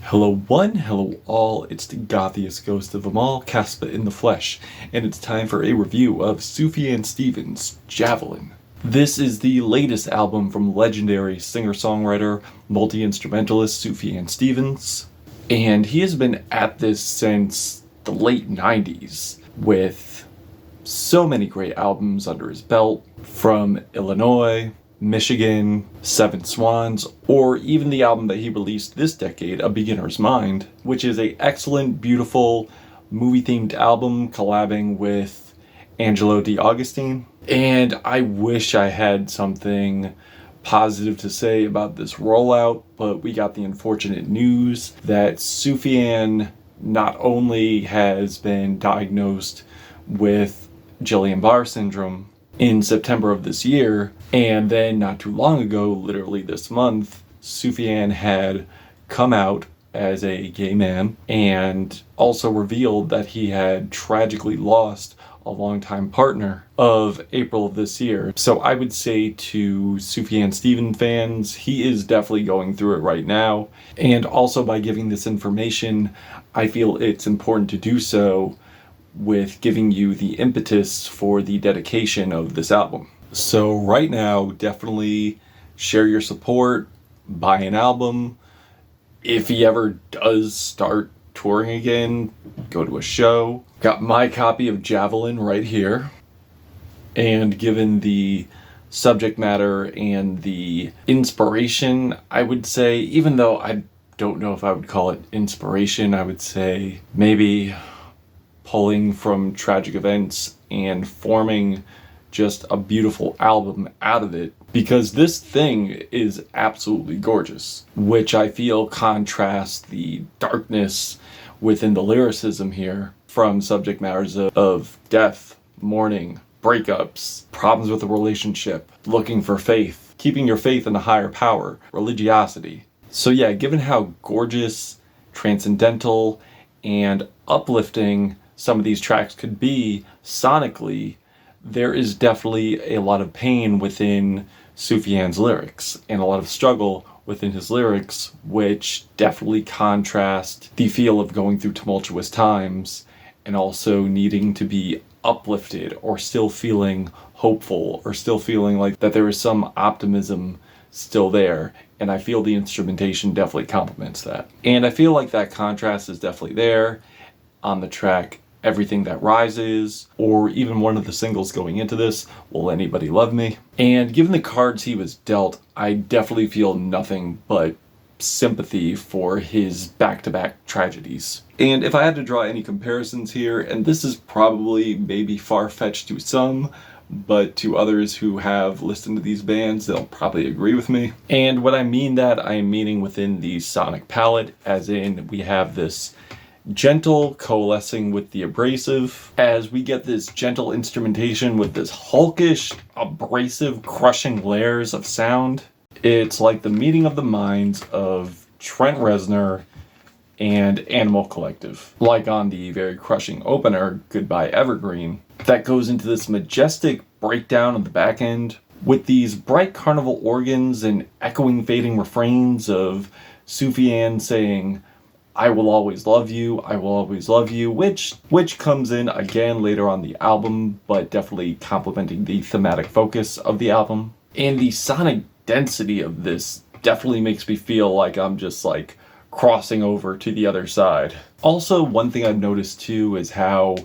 Hello one, hello all, it's the gothiest ghost of them all, Caspa in the flesh, and it's time for a review of Sufjan Stevens-Javelin. This is the latest album from legendary singer-songwriter, multi-instrumentalist Sufjan Stevens, and he has been at this since the late 90s, with so many great albums under his belt, from Illinois, Michigan, Seven Swans, or even the album that he released this decade, A Beginner's Mind, which is an excellent, beautiful, movie-themed album collabing with Angelo D'Agostino. And I wish I had something positive to say about this rollout, but we got the unfortunate news that Sufjan not only has been diagnosed with Guillain-Barré syndrome in September of this year, and then not too long ago, literally this month, Sufjan had come out as a gay man and also revealed that he had tragically lost a longtime partner of April of this year. So I would say to Sufjan Stevens fans, he is definitely going through it right now. And also by giving this information, I feel it's important to do so with giving you the impetus for the dedication of this album. So right now, definitely share your support, buy an album. If he ever does start touring again, go to a show. Got my copy of Javelin right here. And given the subject matter and the inspiration, I would say, even though I don't know if I would call it inspiration, I would say maybe pulling from tragic events and forming just a beautiful album out of it, because this thing is absolutely gorgeous, which I feel contrasts the darkness within the lyricism here from subject matters of death, mourning, breakups, problems with a relationship, looking for faith, keeping your faith in a higher power, religiosity. So yeah, given how gorgeous, transcendental, and uplifting some of these tracks could be sonically, there is definitely a lot of pain within Sufjan's lyrics and a lot of struggle within his lyrics, which definitely contrast the feel of going through tumultuous times and also needing to be uplifted or still feeling hopeful or still feeling like that there is some optimism still there. And I feel the instrumentation definitely complements that. And I feel like that contrast is definitely there on the track Everything That Rises, or even one of the singles going into this, Will Anybody Love Me? And given the cards he was dealt, I definitely feel nothing but sympathy for his back-to-back tragedies. And if I had to draw any comparisons here, and this is probably maybe far-fetched to some, but to others who have listened to these bands, they'll probably agree with me. And when I mean that, I am meaning within the sonic palette, as in we have this gentle coalescing with the abrasive, as we get this gentle instrumentation with this hulkish, abrasive, crushing layers of sound. It's like the meeting of the minds of Trent Reznor and Animal Collective, like on the very crushing opener, Goodbye Evergreen, that goes into this majestic breakdown of the back end with these bright carnival organs and echoing fading refrains of Sufjan saying, I will always love you, I will always love you, which comes in again later on the album, but definitely complementing the thematic focus of the album. And the sonic density of this definitely makes me feel like I'm just like crossing over to the other side. Also, one thing I've noticed too is how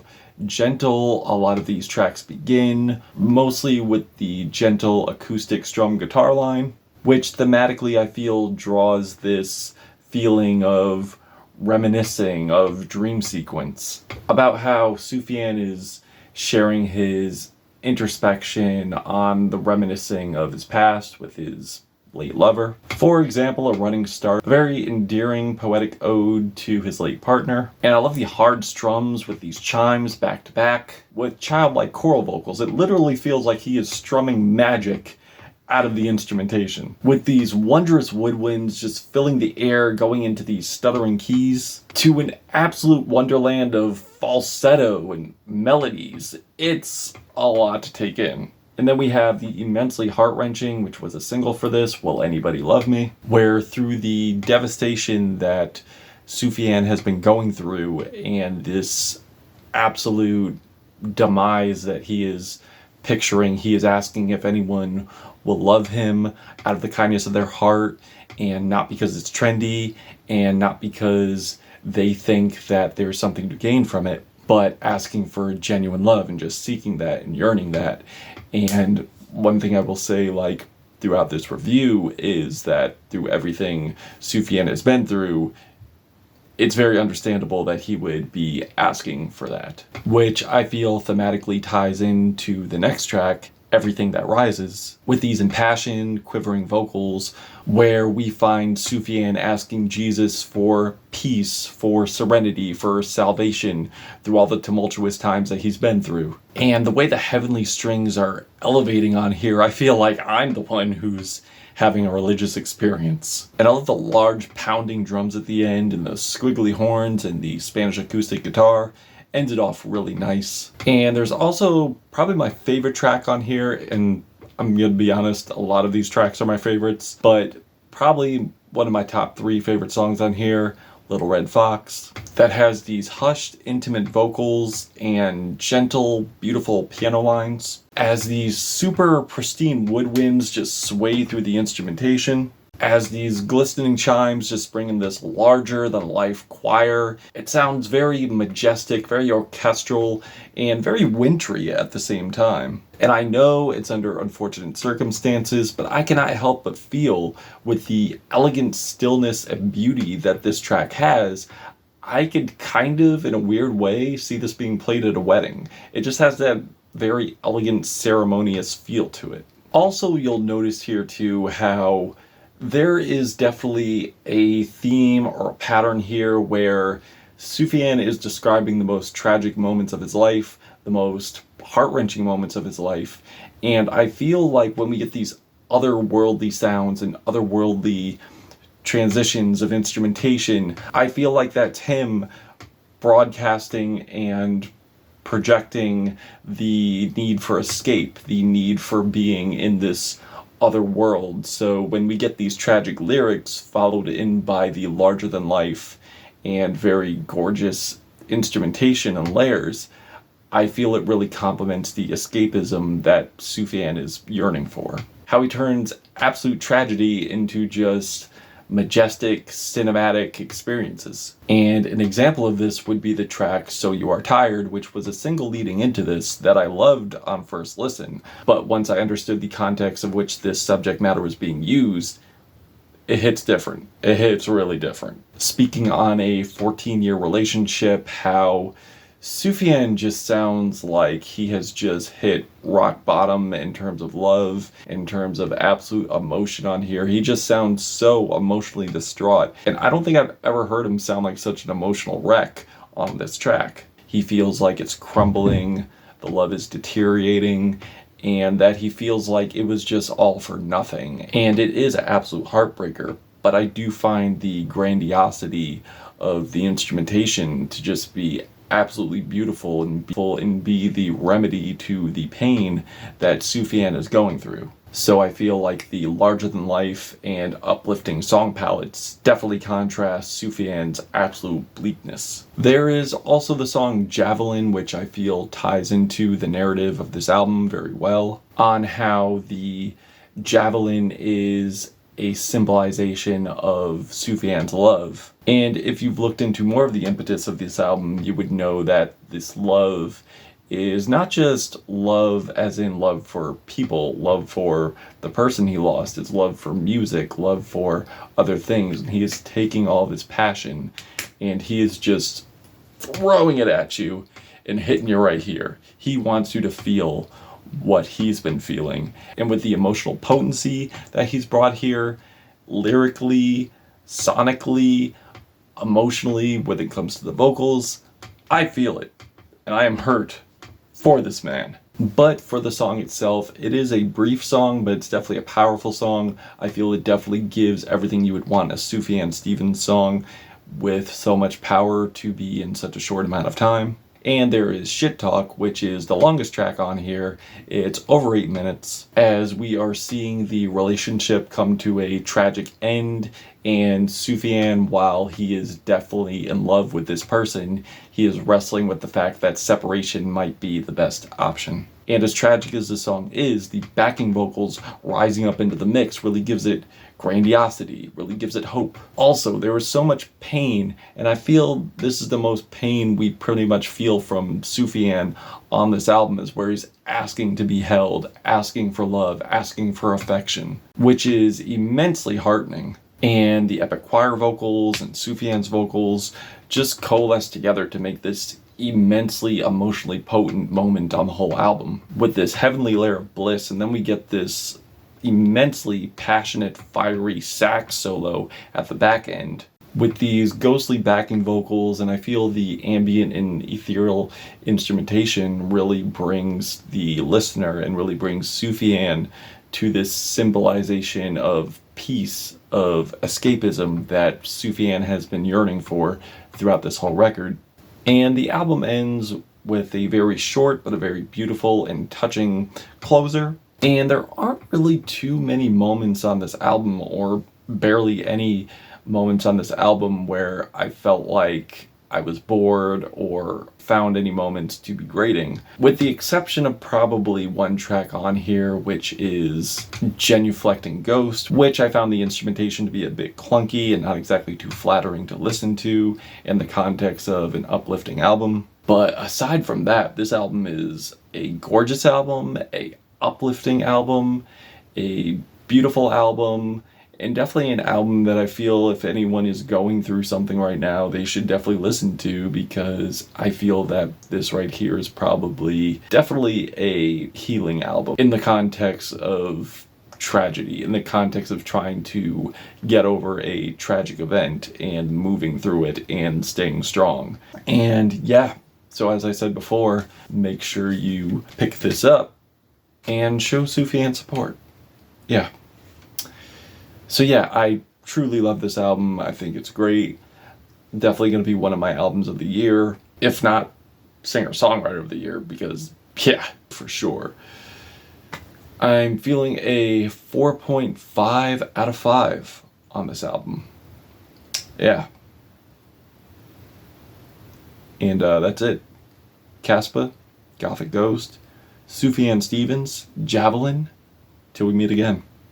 gentle a lot of these tracks begin, mostly with the gentle acoustic strum guitar line, which thematically I feel draws this feeling of reminiscing of dream sequence, about how Sufjan is sharing his introspection on the reminiscing of his past with his late lover. For example, A Running Start, a very endearing poetic ode to his late partner. And I love the hard strums with these chimes back to back with childlike choral vocals. It literally feels like he is strumming magic out of the instrumentation, with these wondrous woodwinds just filling the air, going into these stuttering keys to an absolute wonderland of falsetto and melodies. It's a lot to take in. And then we have the immensely heart-wrenching, which was a single for this, Will Anybody Love Me? Where through the devastation that Sufjan has been going through and this absolute demise that he is picturing. He is asking if anyone will love him out of the kindness of their heart, and not because it's trendy and not because they think that there's something to gain from it, but asking for genuine love and just seeking that and yearning that. And one thing I will say, like, throughout this review is that through everything Sufjan has been through, it's very understandable that he would be asking for that, which I feel thematically ties into the next track, Everything That Rises, with these impassioned, quivering vocals where we find Sufjan asking Jesus for peace, for serenity, for salvation through all the tumultuous times that he's been through. And the way the heavenly strings are elevating on here, I feel like I'm the one who's having a religious experience. And I love the large pounding drums at the end and the squiggly horns and the Spanish acoustic guitar. Ended off really nice. And there's also probably my favorite track on here, and I'm gonna be honest, a lot of these tracks are my favorites, but probably one of my top 3 favorite songs on here, Little Red Fox, that has these hushed, intimate vocals and gentle, beautiful piano lines as these super pristine woodwinds just sway through the instrumentation. As these glistening chimes just bring in this larger-than-life choir. It sounds very majestic, very orchestral, and very wintry at the same time. And I know it's under unfortunate circumstances, but I cannot help but feel, with the elegant stillness and beauty that this track has, I could kind of, in a weird way, see this being played at a wedding. It just has that very elegant, ceremonious feel to it. Also, you'll notice here, too, how there is definitely a theme or a pattern here where Sufjan is describing the most tragic moments of his life, the most heart-wrenching moments of his life, and I feel like when we get these otherworldly sounds and otherworldly transitions of instrumentation, I feel like that's him broadcasting and projecting the need for escape, the need for being in this other world. So when we get these tragic lyrics followed in by the larger than life and very gorgeous instrumentation and layers, I feel it really complements the escapism that Sufjan is yearning for. How he turns absolute tragedy into just majestic cinematic experiences. And an example of this would be the track So You Are Tired, which was a single leading into this that I loved on first listen, but once I understood the context of which this subject matter was being used, it hits different. It hits really different. Speaking on a 14-year relationship, how Sufjan just sounds like he has just hit rock bottom in terms of love, in terms of absolute emotion on here. He just sounds so emotionally distraught. And I don't think I've ever heard him sound like such an emotional wreck on this track. He feels like it's crumbling, the love is deteriorating, and that he feels like it was just all for nothing. And it is an absolute heartbreaker, but I do find the grandiosity of the instrumentation to just be absolutely beautiful and be the remedy to the pain that Sufjan is going through. So I feel like the larger than life and uplifting song palettes definitely contrast Sufjan's absolute bleakness. There is also the song Javelin, which I feel ties into the narrative of this album very well, on how the javelin is a symbolization of Sufjan's love. And if you've looked into more of the impetus of this album, you would know that this love is not just love as in love for people, love for the person he lost. It's love for music, love for other things. And he is taking all of his passion and he is just throwing it at you and hitting you right here. He wants you to feel what he's been feeling. And with the emotional potency that he's brought here, lyrically, sonically, emotionally, when it comes to the vocals, I feel it. And I am hurt for this man. But for the song itself, it is a brief song, but it's definitely a powerful song. I feel it definitely gives everything you would want a Sufjan Stevens song with so much power to be in such a short amount of time. And there is Shit Talk, which is the longest track on here. It's over 8 minutes, as we are seeing the relationship come to a tragic end, and Sufjan, while he is definitely in love with this person, he is wrestling with the fact that separation might be the best option. And as tragic as the song is, the backing vocals rising up into the mix really gives it grandiosity, really gives it hope. Also, there was so much pain, and I feel this is the most pain we pretty much feel from Sufjan on this album, is where he's asking to be held, asking for love, asking for affection, which is immensely heartening. And the epic choir vocals and Sufjan's vocals just coalesce together to make this immensely emotionally potent moment on the whole album, with this heavenly layer of bliss. And then we get this immensely passionate, fiery sax solo at the back end with these ghostly backing vocals, and I feel the ambient and ethereal instrumentation really brings the listener and really brings Sufjan to this symbolization of peace, of escapism that Sufjan has been yearning for throughout this whole record. And the album ends with a very short but a very beautiful and touching closer. And there aren't really too many moments on this album, or barely any moments on this album, where I felt like I was bored or found any moments to be grating, with the exception of probably one track on here, which is Genuflecting Ghost, which I found the instrumentation to be a bit clunky and not exactly too flattering to listen to in the context of an uplifting album. But aside from that, this album is a gorgeous album, a uplifting album, a beautiful album, and definitely an album that I feel if anyone is going through something right now, they should definitely listen to, because I feel that this right here is definitely a healing album in the context of tragedy, in the context of trying to get over a tragic event and moving through it and staying strong. And yeah, so as I said before, make sure you pick this up and show Sufjan support. Yeah. So yeah, I truly love this album. I think it's great. Definitely going to be one of my albums of the year, if not Singer-Songwriter of the year, because yeah, for sure. I'm feeling a 4.5 out of 5 on this album. Yeah. And that's it. Caspa, Gothic Ghost, Sufjan Stevens, Javelin. Till we meet again.